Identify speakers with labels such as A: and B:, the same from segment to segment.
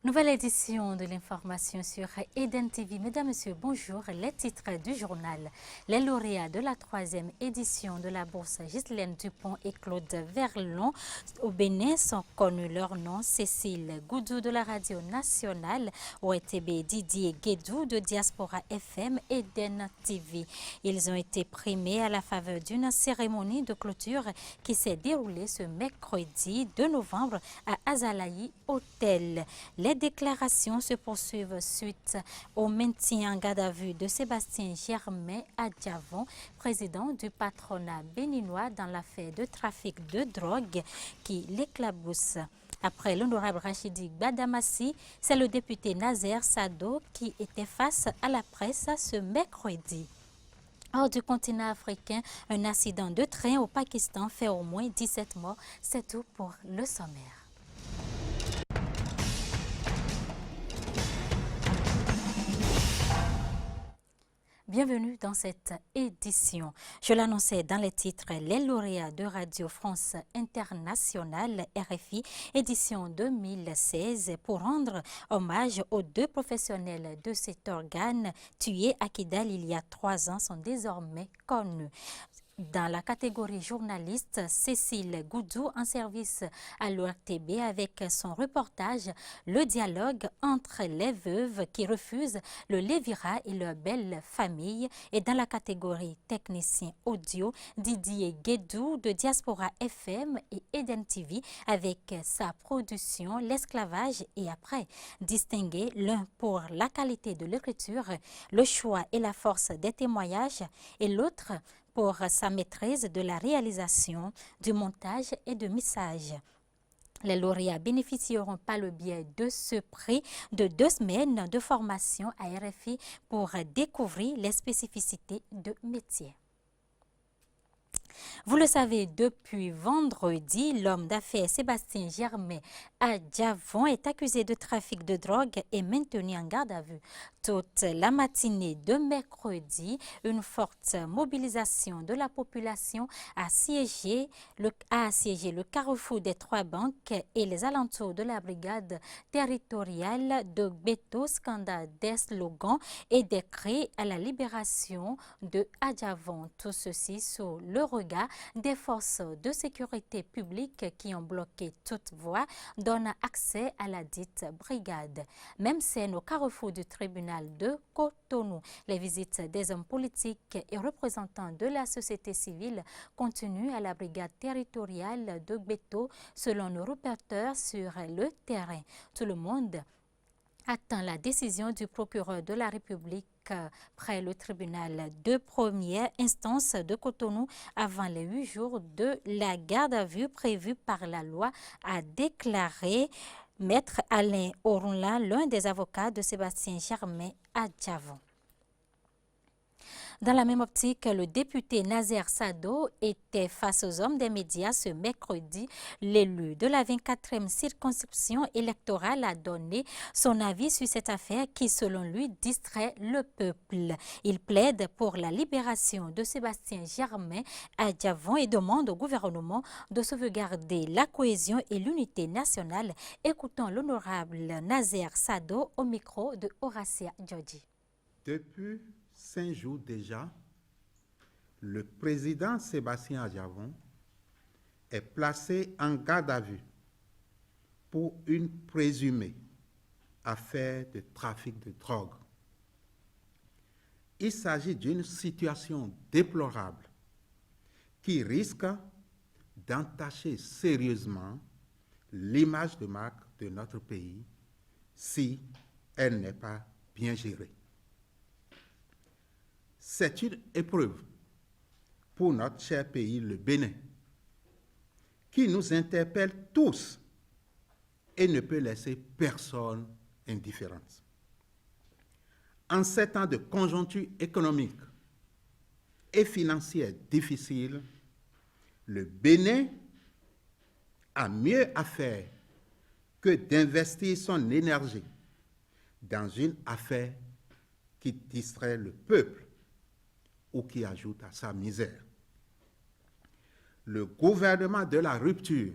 A: Nouvelle édition de l'information sur Eden TV. Mesdames, Messieurs, bonjour. Les titres du journal. Les lauréats de la 3e édition de la bourse Ghislaine Dupont et Claude Verlon au Bénin sont connus. Leurs noms: Cécile Goudou de la radio nationale, OETB, Didier Guédou de Diaspora FM, Eden TV. Ils ont été primés à la faveur d'une cérémonie de clôture qui s'est déroulée ce mercredi 2 novembre à Azalaï Hôtel. Les déclarations se poursuivent suite au maintien en garde à vue de Sébastien Germain Adjavon, président du patronat béninois dans l'affaire de trafic de drogue qui l'éclabousse. Après l'honorable Rachidi Badamassi, c'est le député Nazer Sado qui était face à la presse ce mercredi. Hors du continent africain, un accident de train au Pakistan fait au moins 17 morts. C'est tout pour le sommaire. Bienvenue dans cette édition. Je l'annonçais dans les titres, les lauréats de Radio France Internationale, RFI, édition 2016, pour rendre hommage aux deux professionnels de cet organe tués à Kidal il y a 3 ans sont désormais connus. Dans la catégorie journaliste, Cécile Goudou en service à l'ORTB avec son reportage « Le dialogue entre les veuves qui refusent le lévira et leur belle famille » et dans la catégorie technicien audio, Didier Guédou de Diaspora FM et Eden TV avec sa production « L'esclavage et après », distingué l'un pour la qualité de l'écriture, le choix et la force des témoignages et l'autre pour sa maîtrise de la réalisation, du montage et du mixage. Les lauréats bénéficieront par le biais de ce prix de 2 semaines de formation à RFI pour découvrir les spécificités de métier. Vous le savez, depuis vendredi, l'homme d'affaires Sébastien Germain Adjavon est accusé de trafic de drogue et maintenu en garde à vue. Toute la matinée de mercredi, une forte mobilisation de la population a assiégé le carrefour des 3 banques et les alentours de la brigade territoriale de Beto, scandale des slogans et des cris à la libération de Adjavon. Tout ceci sous le regard des forces de sécurité publique qui ont bloqué toute voie donnant accès à la dite brigade. Même scène au carrefour du tribunal de Cotonou. Les visites des hommes politiques et représentants de la société civile continuent à la brigade territoriale de Beto selon nos reporters sur le terrain. Tout le monde attend la décision du procureur de la République près le tribunal de première instance de Cotonou avant les 8 jours de la garde à vue prévue par la loi, a déclaré Maître Alain Orunla, l'un des avocats de Sébastien Germain Adjavon. Dans la même optique, le député Nazer Sado était face aux hommes des médias ce mercredi. L'élu de la 24e circonscription électorale a donné son avis sur cette affaire qui, selon lui, distrait le peuple. Il plaide pour la libération de Sébastien Germain Adjavon et demande au gouvernement de sauvegarder la cohésion et l'unité nationale. Écoutons l'honorable Nazer Sado au micro de Horacia Djodji.
B: Depuis 5 jours déjà, le président Sébastien Adjavon est placé en garde à vue pour une présumée affaire de trafic de drogue. Il s'agit d'une situation déplorable qui risque d'entacher sérieusement l'image de marque de notre pays si elle n'est pas bien gérée. C'est une épreuve pour notre cher pays, le Bénin, qui nous interpelle tous et ne peut laisser personne indifférent. En ces temps de conjoncture économique et financière difficile, le Bénin a mieux à faire que d'investir son énergie dans une affaire qui distrait le peuple ou qui ajoute à sa misère. Le gouvernement de la rupture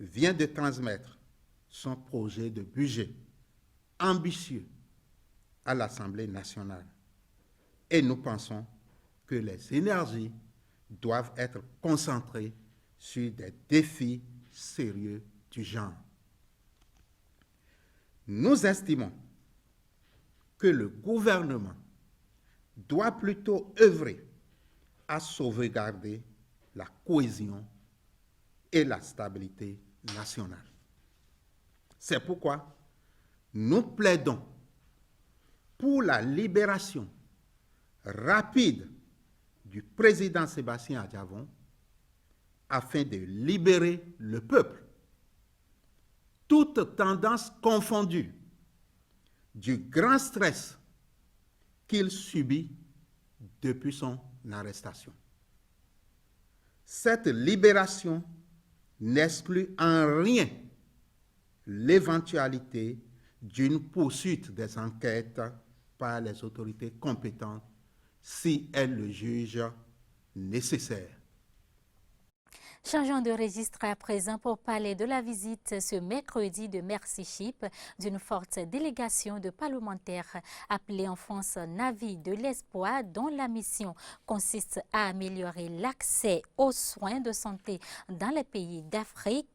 B: vient de transmettre son projet de budget ambitieux à l'Assemblée nationale. Et nous pensons que les énergies doivent être concentrées sur des défis sérieux du genre. Nous estimons que le gouvernement doit plutôt œuvrer à sauvegarder la cohésion et la stabilité nationale. C'est pourquoi nous plaidons pour la libération rapide du président Sébastien Adjavon afin de libérer le peuple, toute tendance confondue, du grand stress qu'il subit depuis son arrestation. Cette libération n'exclut en rien l'éventualité d'une poursuite des enquêtes par les autorités compétentes si elles le jugent nécessaire.
A: Changeons de registre à présent pour parler de la visite ce mercredi de Merci Chypre d'une forte délégation de parlementaires appelés en France Navi de l'Espoir, dont la mission consiste à améliorer l'accès aux soins de santé dans les pays d'Afrique.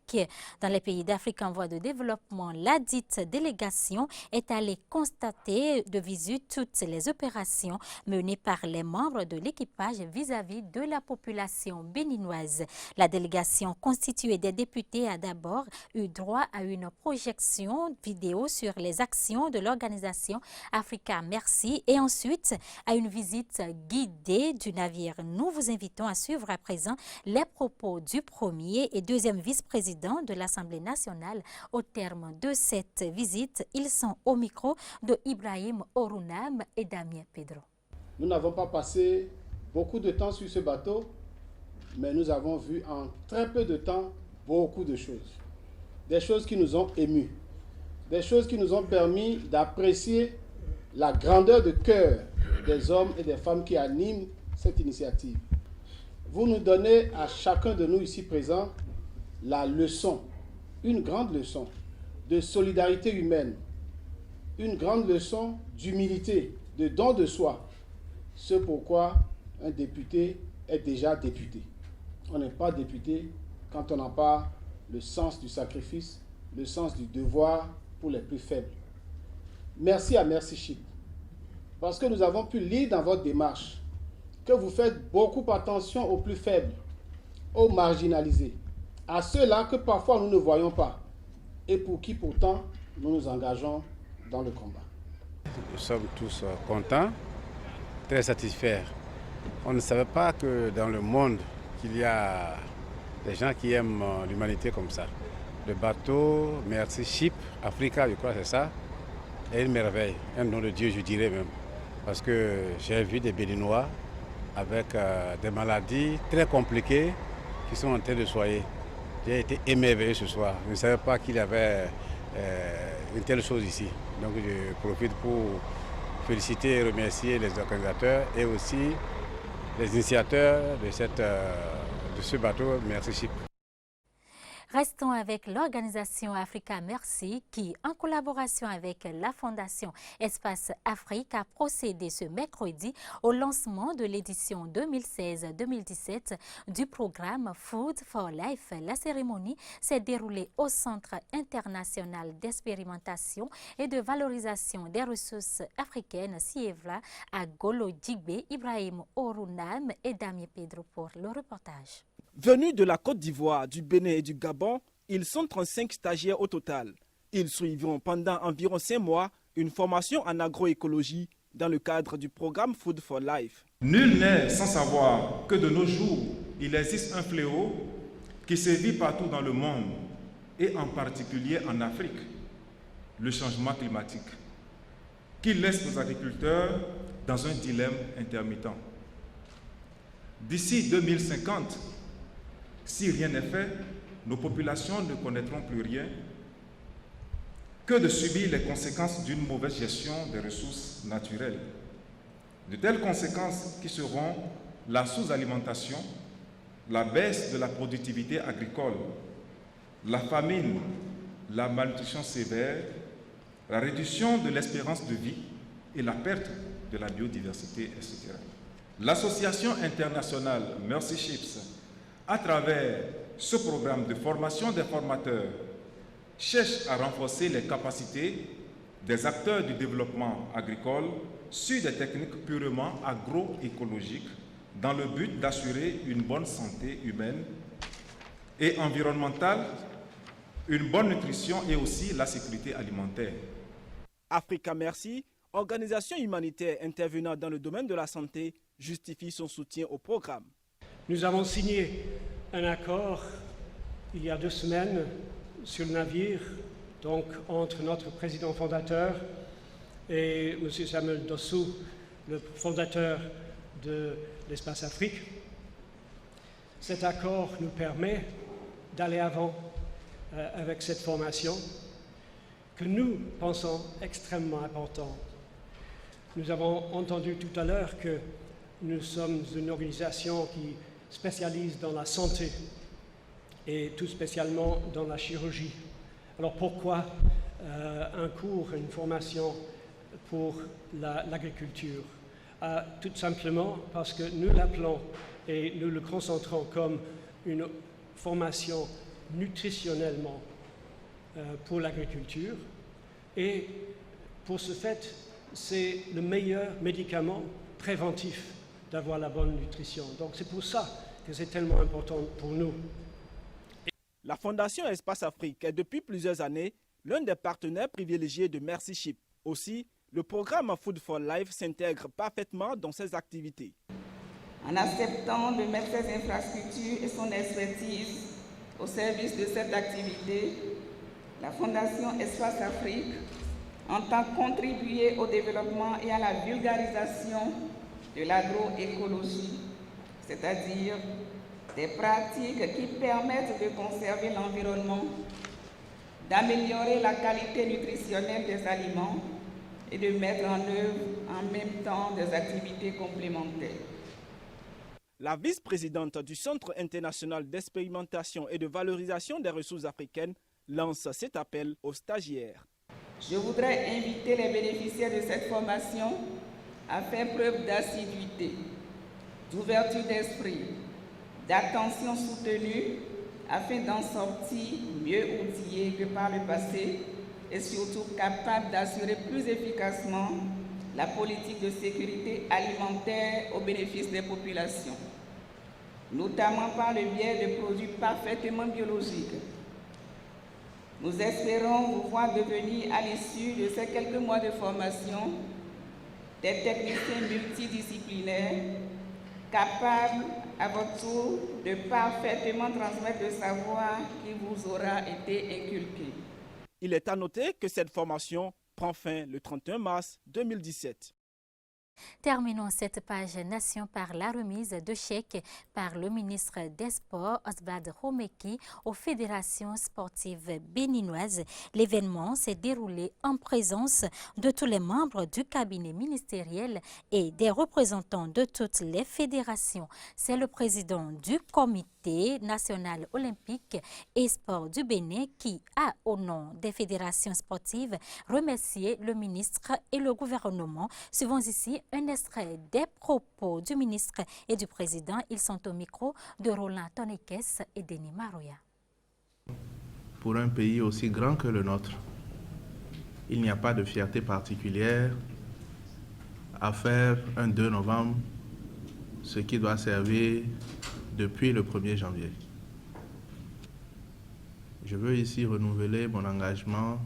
A: Dans les pays d'Afrique en voie de développement, la dite délégation est allée constater de visu toutes les opérations menées par les membres de l'équipage vis-à-vis de la population béninoise. La délégation constituée des députés a d'abord eu droit à une projection vidéo sur les actions de l'organisation Africa Merci et ensuite à une visite guidée du navire. Nous vous invitons à suivre à présent les propos du premier et deuxième vice-président de l'Assemblée nationale. Au terme de cette visite, ils sont au micro de Ibrahim Orunam et Damien Pedro.
C: Nous n'avons pas passé beaucoup de temps sur ce bateau, mais nous avons vu en très peu de temps beaucoup de choses. Des choses qui nous ont émus, des choses qui nous ont permis d'apprécier la grandeur de cœur des hommes et des femmes qui animent cette initiative. Vous nous donnez à chacun de nous ici présents la leçon, une grande leçon de solidarité humaine, une grande leçon d'humilité, de don de soi. Ce pourquoi un député est déjà député. On n'est pas député quand on n'a pas le sens du sacrifice, le sens du devoir pour les plus faibles. Merci à Merci Chypre, parce que nous avons pu lire dans votre démarche que vous faites beaucoup attention aux plus faibles, aux marginalisés, à ceux-là que parfois nous ne voyons pas et pour qui pourtant nous nous engageons dans le combat.
D: Nous sommes tous contents, très satisfaits. On ne savait pas que dans le monde, qu'il y a des gens qui aiment l'humanité comme ça. Le bateau Merci Chypre, Africa, je crois que c'est ça, est une merveille, un don de Dieu, je dirais même. Parce que j'ai vu des Béninois avec des maladies très compliquées qui sont en train de soigner. J'ai été émerveillé ce soir. Je ne savais pas qu'il y avait une telle chose ici. Donc je profite pour féliciter et remercier les organisateurs et aussi les initiateurs de ce bateau Merci Chypre.
A: Restons avec l'organisation Africa Merci qui, en collaboration avec la Fondation Espace Afrique, a procédé ce mercredi au lancement de l'édition 2016-2017 du programme Food for Life. La cérémonie s'est déroulée au Centre international d'expérimentation et de valorisation des ressources africaines, CIEVLA, à Golo-Djigbe. Ibrahim Orunam et Damien Pedro pour le reportage.
E: Venus de la Côte d'Ivoire, du Bénin et du Gabon, ils sont 35 stagiaires au total. Ils suivront pendant environ 5 mois une formation en agroécologie dans le cadre du programme Food for Life.
F: Nul n'est sans savoir que de nos jours, il existe un fléau qui sévit partout dans le monde et en particulier en Afrique, le changement climatique, qui laisse nos agriculteurs dans un dilemme intermittent. D'ici 2050, si rien n'est fait, nos populations ne connaîtront plus rien que de subir les conséquences d'une mauvaise gestion des ressources naturelles. De telles conséquences qui seront la sous-alimentation, la baisse de la productivité agricole, la famine, la malnutrition sévère, la réduction de l'espérance de vie et la perte de la biodiversité, etc. L'Association internationale Mercy Ships, à travers ce programme de formation des formateurs, cherche à renforcer les capacités des acteurs du développement agricole sur des techniques purement agroécologiques dans le but d'assurer une bonne santé humaine et environnementale, une bonne nutrition et aussi la sécurité alimentaire.
E: Africa Mercy, organisation humanitaire intervenant dans le domaine de la santé, justifie son soutien au programme.
G: Nous avons signé un accord il y a 2 semaines sur le navire, donc entre notre président fondateur et M. Samuel Dossou, le fondateur de l'Espace Afrique. Cet accord nous permet d'aller avant avec cette formation que nous pensons extrêmement importante. Nous avons entendu tout à l'heure que nous sommes une organisation qui spécialise dans la santé et tout spécialement dans la chirurgie. Alors pourquoi un cours, une formation pour l'agriculture? Tout simplement parce que nous l'appelons et nous le concentrons comme une formation nutritionnellement pour l'agriculture. Et pour ce fait, c'est le meilleur médicament préventif d'avoir la bonne nutrition. Donc c'est pour ça que c'est tellement important pour nous.
E: La Fondation Espace Afrique est depuis plusieurs années l'un des partenaires privilégiés de Mercy Ships. Aussi, le programme Food for Life s'intègre parfaitement dans ses activités.
H: En acceptant de mettre ses infrastructures et son expertise au service de cette activité, la Fondation Espace Afrique entend contribuer au développement et à la vulgarisation de l'agroécologie, c'est-à-dire des pratiques qui permettent de conserver l'environnement, d'améliorer la qualité nutritionnelle des aliments et de mettre en œuvre en même temps des activités complémentaires.
E: La vice-présidente du Centre international d'expérimentation et de valorisation des ressources africaines lance cet appel aux stagiaires.
H: Je voudrais inviter les bénéficiaires de cette formation à faire preuve d'assiduité, d'ouverture d'esprit, d'attention soutenue afin d'en sortir mieux outillés que par le passé et surtout capables d'assurer plus efficacement la politique de sécurité alimentaire au bénéfice des populations, notamment par le biais de produits parfaitement biologiques. Nous espérons vous voir devenir à l'issue de ces quelques mois de formation des techniciens multidisciplinaires capables à votre tour de parfaitement transmettre le savoir qui vous aura été inculqué.
E: Il est à noter que cette formation prend fin le 31 mars 2017.
A: Terminons cette page Nation par la remise de chèques par le ministre des Sports, Osbald Romeki, aux fédérations sportives béninoises. L'événement s'est déroulé en présence de tous les membres du cabinet ministériel et des représentants de toutes les fédérations. C'est le président du comité national olympique et sport du Bénin qui a, au nom des fédérations sportives, remercié le ministre et le gouvernement. Suivons ici un extrait des propos du ministre et du président. Ils sont au micro de Roland Tonekes et Denis Maroya.
I: Pour un pays aussi grand que le nôtre, il n'y a pas de fierté particulière à faire un 2 novembre, ce qui doit servir depuis le 1er janvier. Je veux ici renouveler mon engagement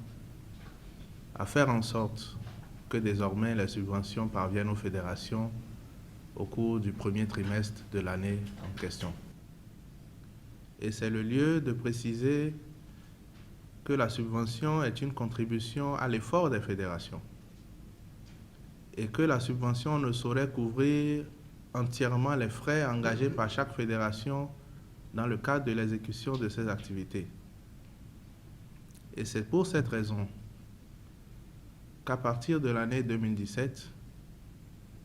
I: à faire en sorte que désormais les subventions parviennent aux fédérations au cours du premier trimestre de l'année en question. Et c'est le lieu de préciser que la subvention est une contribution à l'effort des fédérations et que la subvention ne saurait couvrir entièrement les frais engagés par chaque fédération dans le cadre de l'exécution de ces activités. Et c'est pour cette raison qu'à partir de l'année 2017,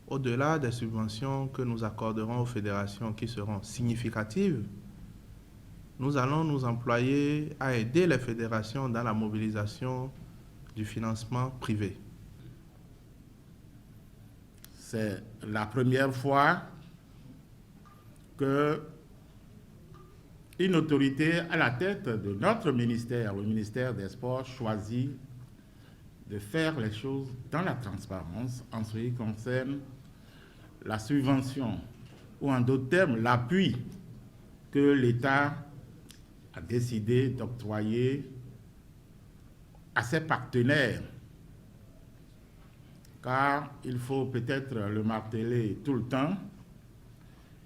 I: au-delà des subventions que nous accorderons aux fédérations qui seront significatives, nous allons nous employer à aider les fédérations dans la mobilisation du financement privé.
B: C'est la première fois que une autorité à la tête de notre ministère, le ministère des Sports, choisit de faire les choses dans la transparence en ce qui concerne la subvention, ou en d'autres termes, l'appui que l'État a décidé d'octroyer à ses partenaires. Car il faut peut-être le marteler tout le temps,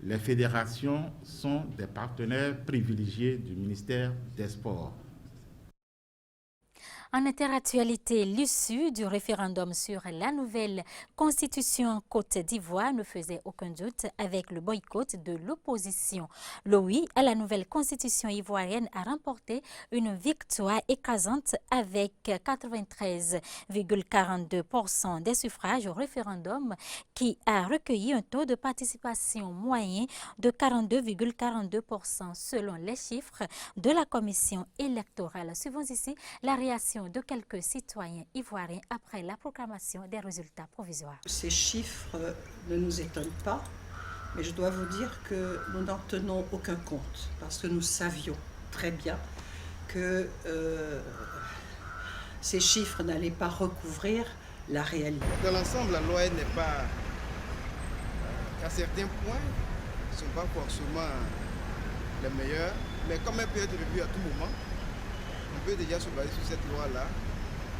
B: les fédérations sont des partenaires privilégiés du ministère des Sports.
A: En interactualité, l'issue du référendum sur la nouvelle constitution Côte d'Ivoire ne faisait aucun doute avec le boycott de l'opposition. Le oui à la nouvelle constitution ivoirienne a remporté une victoire écrasante avec 93,42% des suffrages au référendum qui a recueilli un taux de participation moyen de 42,42% selon les chiffres de la commission électorale. Suivons ici la réaction de quelques citoyens ivoiriens après la proclamation des résultats provisoires.
J: Ces chiffres ne nous étonnent pas, mais je dois vous dire que nous n'en tenons aucun compte parce que nous savions très bien que ces chiffres n'allaient pas recouvrir la réalité.
K: Dans l'ensemble, la loi n'est pas, à certains points, ne sont pas forcément les meilleurs, mais comme elle peut être revue à tout moment, on peut déjà se baser sur cette loi-là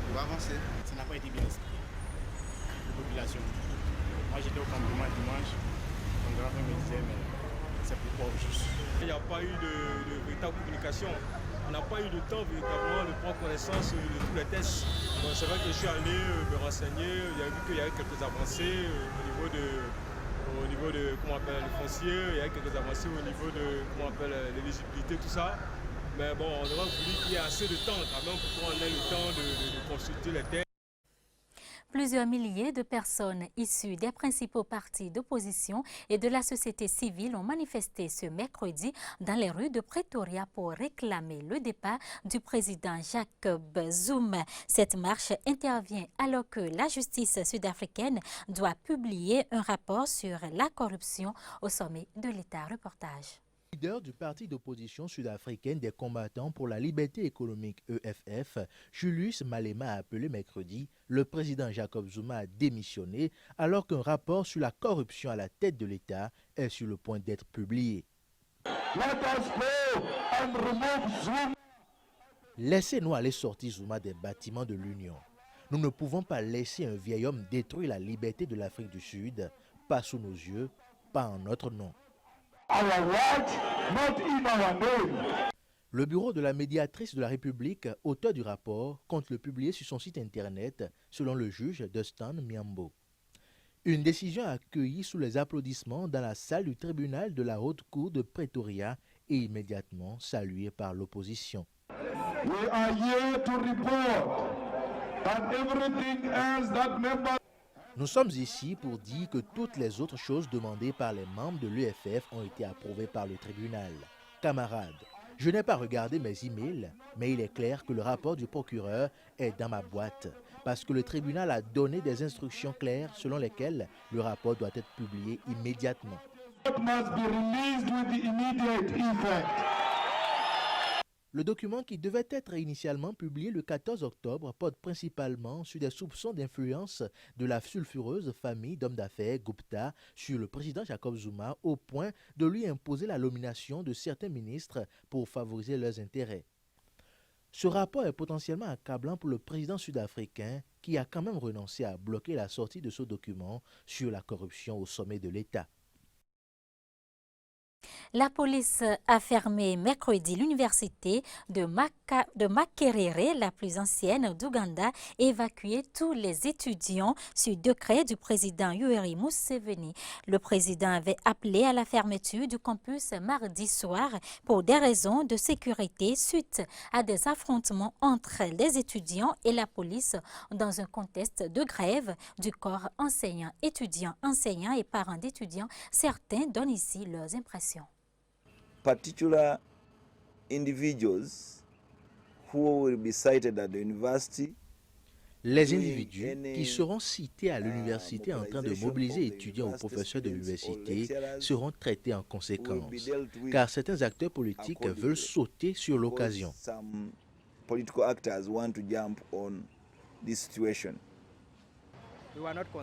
K: pour avancer.
L: Ça n'a pas été bien expliqué. La population. Moi j'étais au campement dimanche, mon grand-père me disait, mais c'est pourquoi juste.
M: Il n'y a pas eu de véritable communication. On n'a pas eu de temps véritablement de prendre connaissance de tous les tests. C'est vrai que je suis allé me renseigner, il y a vu qu'il y avait quelques avancées au niveau de comment on appelle les fonciers, il y a quelques avancées au niveau de comment on appelle l'éligibilité, tout ça. Mais bon, on aurait voulu qu'il y ait assez de temps quand même pour qu'on ait le temps de consulter les textes.
A: Plusieurs milliers de personnes issues des principaux partis d'opposition et de la société civile ont manifesté ce mercredi dans les rues de Pretoria pour réclamer le départ du président Jacob Zuma. Cette marche intervient alors que la justice sud-africaine doit publier un rapport sur la corruption au sommet de l'État. Reportage.
N: Le leader du parti d'opposition sud-africaine des combattants pour la liberté économique EFF, Julius Malema, a appelé mercredi le président Jacob Zuma à démissionner alors qu'un rapport sur la corruption à la tête de l'État est sur le point d'être publié. Laissez-nous aller sortir Zuma des bâtiments de l'Union. Nous ne pouvons pas laisser un vieil homme détruire la liberté de l'Afrique du Sud, pas sous nos yeux, pas en notre nom. Le bureau de la médiatrice de la République, auteur du rapport, compte le publier sur son site internet, selon le juge Dustin Miambo. Une décision accueillie sous les applaudissements dans la salle du tribunal de la Haute Cour de Pretoria et immédiatement saluée par l'opposition.
O: We are here to report that everything else that members...
N: Nous sommes ici pour dire que toutes les autres choses demandées par les membres de l'EFF ont été approuvées par le tribunal. Camarades, je n'ai pas regardé mes emails, mais il est clair que le rapport du procureur est dans ma boîte, parce que le tribunal a donné des instructions claires selon lesquelles le rapport doit être publié immédiatement.
O: It must be released with the immediate effect.
N: Le document qui devait être initialement publié le 14 octobre porte principalement sur des soupçons d'influence de la sulfureuse famille d'hommes d'affaires Gupta sur le président Jacob Zuma au point de lui imposer la nomination de certains ministres pour favoriser leurs intérêts. Ce rapport est potentiellement accablant pour le président sud-africain qui a quand même renoncé à bloquer la sortie de ce document sur la corruption au sommet de l'État.
A: La police a fermé mercredi l'université de Makerere, la plus ancienne d'Ouganda, et évacué tous les étudiants sur décret du président Yoweri Museveni. Le président avait appelé à la fermeture du campus mardi soir pour des raisons de sécurité suite à des affrontements entre les étudiants et la police dans un contexte de grève du corps enseignant, étudiants, enseignants et parents d'étudiants. Certains donnent ici leurs impressions.
P: Particular individuals who will be cited at the university.
N: Les individus qui seront cités à l'université en train de mobiliser étudiants ou professeurs de l'université seront traités en conséquence, car certains acteurs politiques veulent sauter sur l'occasion.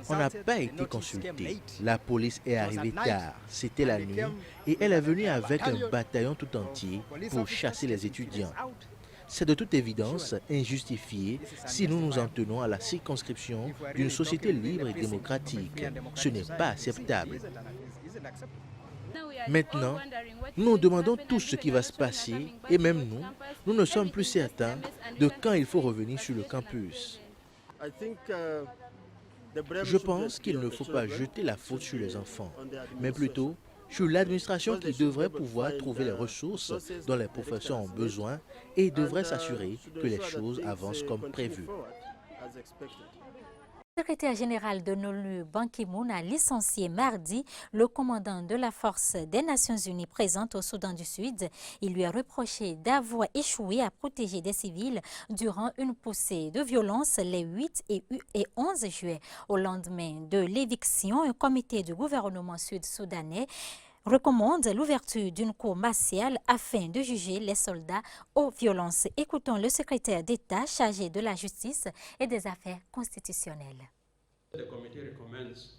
N: On n'a pas été consulté. La police est arrivée tard, c'était la nuit, et elle est venue avec un bataillon tout entier pour chasser les étudiants. C'est de toute évidence injustifié si nous nous en tenons à la circonscription d'une société libre et démocratique. Ce n'est pas acceptable. Maintenant, nous nous demandons tout ce qui va se passer et même nous ne sommes plus certains de quand il faut revenir sur le campus. Je pense qu'il ne faut pas jeter la faute sur les enfants, mais plutôt sur l'administration qui devrait pouvoir trouver les ressources dont les professeurs ont besoin et devrait s'assurer que les choses avancent comme prévu.
A: Le secrétaire général de l'ONU, Ban Ki-moon, a licencié mardi le commandant de la force des Nations Unies présente au Soudan du Sud. Il lui a reproché d'avoir échoué à protéger des civils durant une poussée de violence les 8 et 11 juillet. Au lendemain de l'éviction, un comité du gouvernement sud-soudanais recommande l'ouverture d'une cour martiale afin de juger les soldats aux violences. Écoutons le secrétaire d'État chargé de la justice et des affaires constitutionnelles.
Q: The committee recommends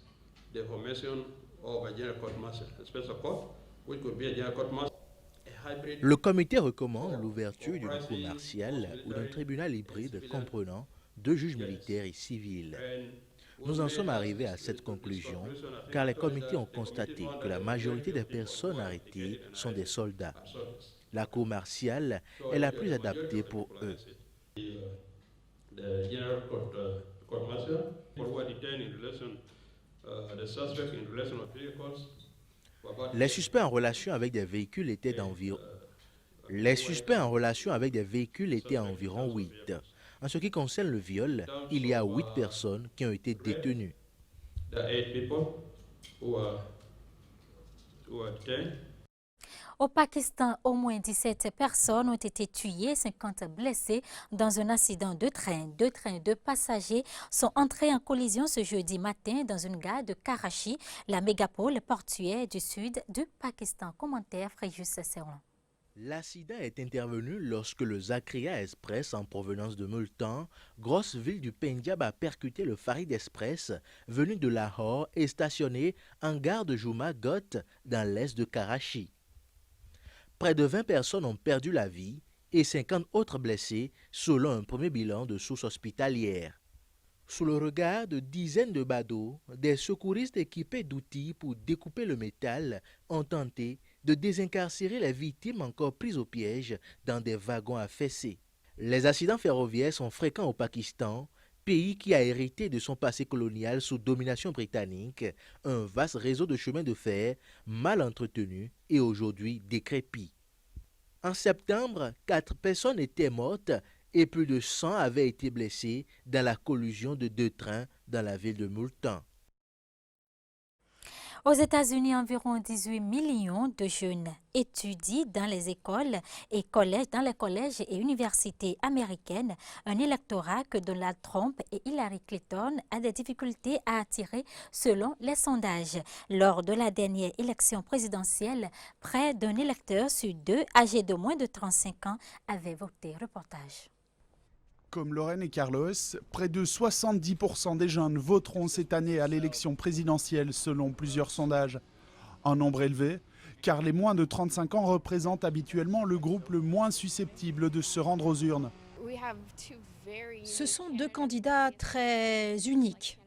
Q: the formation of a general court martial, a special court, which could be a general court martial.
N: Le comité recommande l'ouverture d'une cour martiale ou d'un tribunal hybride comprenant 2 juges militaires et civils. Nous en sommes arrivés à cette conclusion car les comités ont constaté que la majorité des personnes arrêtées sont des soldats. La cour martiale est la plus adaptée pour eux. Les suspects en relation avec des véhicules étaient environ 8. En ce qui concerne le viol, il y a 8 personnes qui ont été détenues.
A: Au Pakistan, au moins 17 personnes ont été tuées, 50 blessées dans un accident de train. 2 trains de passagers sont entrés en collision ce jeudi matin dans une gare de Karachi, la mégapole portuaire du sud du Pakistan. Commentaire Fréjus Serron.
N: L'accident est intervenu lorsque le Zakria Express en provenance de Multan, grosse ville du Pendjab, a percuté le Farid Express venu de Lahore et stationné en gare de Juma Got dans l'est de Karachi. Près de 20 personnes ont perdu la vie et 50 autres blessés selon un premier bilan de sources hospitalières. Sous le regard de dizaines de badauds, des secouristes équipés d'outils pour découper le métal ont tenté de désincarcérer les victimes encore prises au piège dans des wagons affaissés. Les accidents ferroviaires sont fréquents au Pakistan, pays qui a hérité de son passé colonial sous domination britannique, un vaste réseau de chemins de fer mal entretenu et aujourd'hui décrépit. En septembre, 4 personnes étaient mortes et plus de 100 avaient été blessés dans la collision de 2 trains dans la ville de Multan.
A: Aux États-Unis, environ 18 millions de jeunes étudient dans les écoles et collèges, dans les collèges et universités américaines, un électorat que Donald Trump et Hillary Clinton ont des difficultés à attirer selon les sondages. Lors de la dernière élection présidentielle, près d'un électeur sur 2 âgé de moins de 35 ans avait voté. Reportage.
R: Comme Lorraine et Carlos, près de 70% des jeunes voteront cette année à l'élection présidentielle selon plusieurs sondages. Un nombre élevé, car les moins de 35 ans représentent habituellement le groupe le moins susceptible de se rendre aux urnes.
S: Ce sont 2 candidats très uniques,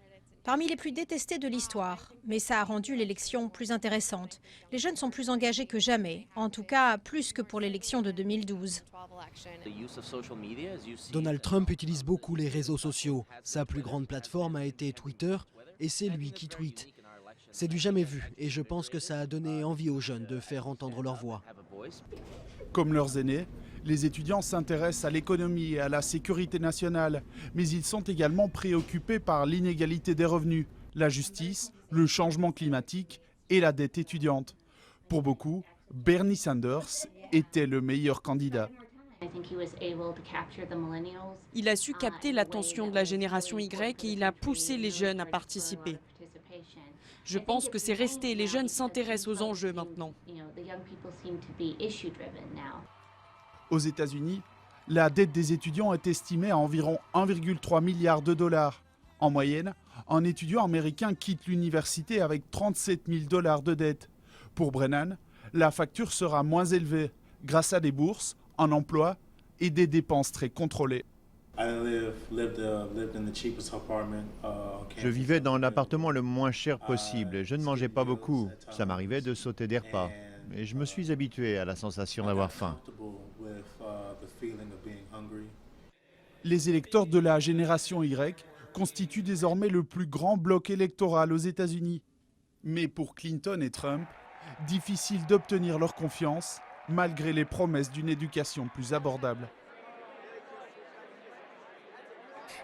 S: parmi les plus détestés de l'histoire, mais ça a rendu l'élection plus intéressante. Les jeunes sont plus engagés que jamais, en tout cas plus que pour l'élection de 2012.
T: Donald Trump utilise beaucoup les réseaux sociaux. Sa plus grande plateforme a été Twitter et c'est lui qui tweete. C'est du jamais vu et je pense que ça a donné envie aux jeunes de faire entendre leur voix.
R: Comme leurs aînés, les étudiants s'intéressent à l'économie et à la sécurité nationale, mais ils sont également préoccupés par l'inégalité des revenus, la justice, le changement climatique et la dette étudiante. Pour beaucoup, Bernie Sanders était le meilleur candidat.
U: Il a su capter l'attention de la génération Y et il a poussé les jeunes à participer. Je pense que c'est resté. Les jeunes s'intéressent aux enjeux maintenant.
R: Aux États-Unis, la dette des étudiants est estimée à environ 1,3 milliard de dollars. En moyenne, un étudiant américain quitte l'université avec 37 000 dollars de dette. Pour Brennan, la facture sera moins élevée grâce à des bourses, un emploi et des dépenses très contrôlées.
V: Je vivais dans l'appartement le moins cher possible. Je ne mangeais pas beaucoup. Ça m'arrivait de sauter des repas. Et je me suis habitué à la sensation d'avoir faim.
R: Les électeurs de la génération Y constituent désormais le plus grand bloc électoral aux États-Unis. Mais pour Clinton et Trump, difficile d'obtenir leur confiance malgré les promesses d'une éducation plus abordable.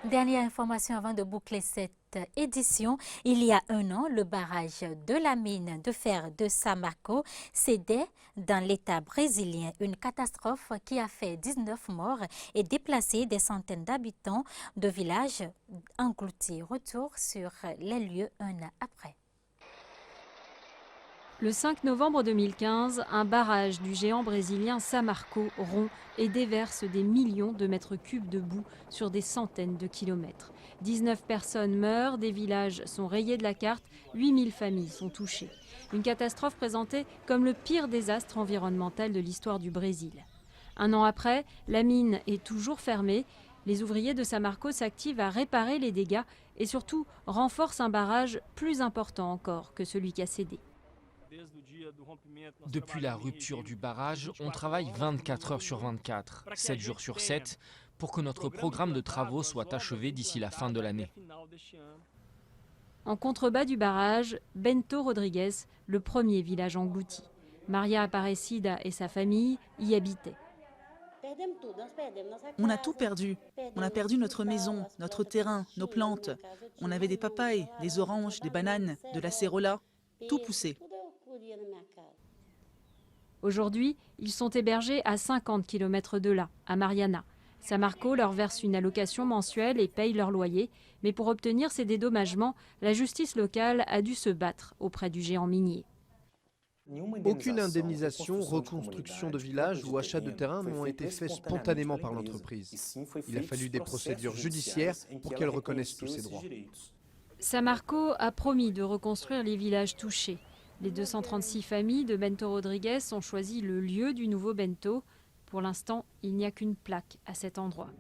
A: Dernière information avant de boucler cette édition. Il y a un an, le barrage de la mine de fer de Samarco cédait dans l'État brésilien. Une catastrophe qui a fait 19 morts et déplacé des centaines d'habitants de villages engloutis. Retour sur les lieux un an après.
W: Le 5 novembre 2015, un barrage du géant brésilien Samarco rompt et déverse des millions de mètres cubes de boue sur des centaines de kilomètres. 19 personnes meurent, des villages sont rayés de la carte, 8000 familles sont touchées. Une catastrophe présentée comme le pire désastre environnemental de l'histoire du Brésil. Un an après, la mine est toujours fermée. Les ouvriers de Samarco s'activent à réparer les dégâts et surtout renforcent un barrage plus important encore que celui qui a cédé.
X: Depuis la rupture du barrage, on travaille 24 heures sur 24, 7 jours sur 7, pour que notre programme de travaux soit achevé d'ici la fin de l'année.
W: En contrebas du barrage, Bento Rodrigues, le premier village englouti. Maria Aparecida et sa famille y habitaient.
Y: On a tout perdu. On a perdu notre maison, notre terrain, nos plantes. On avait des papayes, des oranges, des bananes, de la cérola, tout poussait.
W: Aujourd'hui, ils sont hébergés à 50 km de là, à Mariana. Samarco leur verse une allocation mensuelle et paye leur loyer. Mais pour obtenir ces dédommagements, la justice locale a dû se battre auprès du géant minier.
Z: Aucune indemnisation, reconstruction de village ou achat de terrain n'ont été faits spontanément par l'entreprise. Il a fallu des procédures judiciaires pour qu'elle reconnaisse tous ses droits.
W: Samarco a promis de reconstruire les villages touchés. Les 236 familles de Bento Rodrigues ont choisi le lieu du nouveau Bento. Pour l'instant, il n'y a qu'une plaque à cet endroit.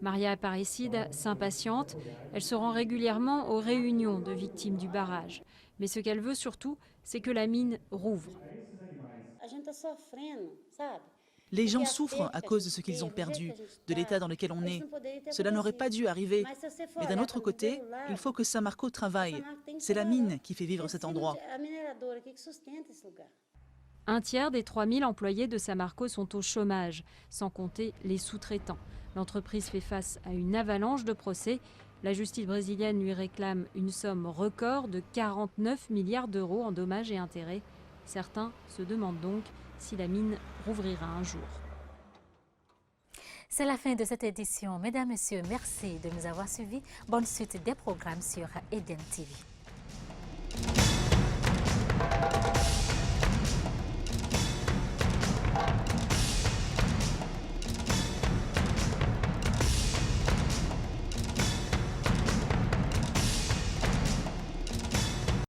W: Maria Aparecida s'impatiente. Elle se rend régulièrement aux réunions de victimes du barrage. Mais ce qu'elle veut surtout, c'est que la mine rouvre.
Y: Les gens souffrent à cause de ce qu'ils ont perdu, de l'état dans lequel on est. Cela n'aurait pas dû arriver. Mais d'un autre côté, il faut que Samarco travaille. C'est la mine qui fait vivre cet endroit.
W: Un tiers des 3000 employés de Samarco sont au chômage, sans compter les sous-traitants. L'entreprise fait face à une avalanche de procès. La justice brésilienne lui réclame une somme record de 49 milliards d'euros en dommages et intérêts. Certains se demandent donc si la mine rouvrira un jour.
A: C'est la fin de cette édition. Mesdames, Messieurs, merci de nous avoir suivis. Bonne suite des programmes sur Eden TV.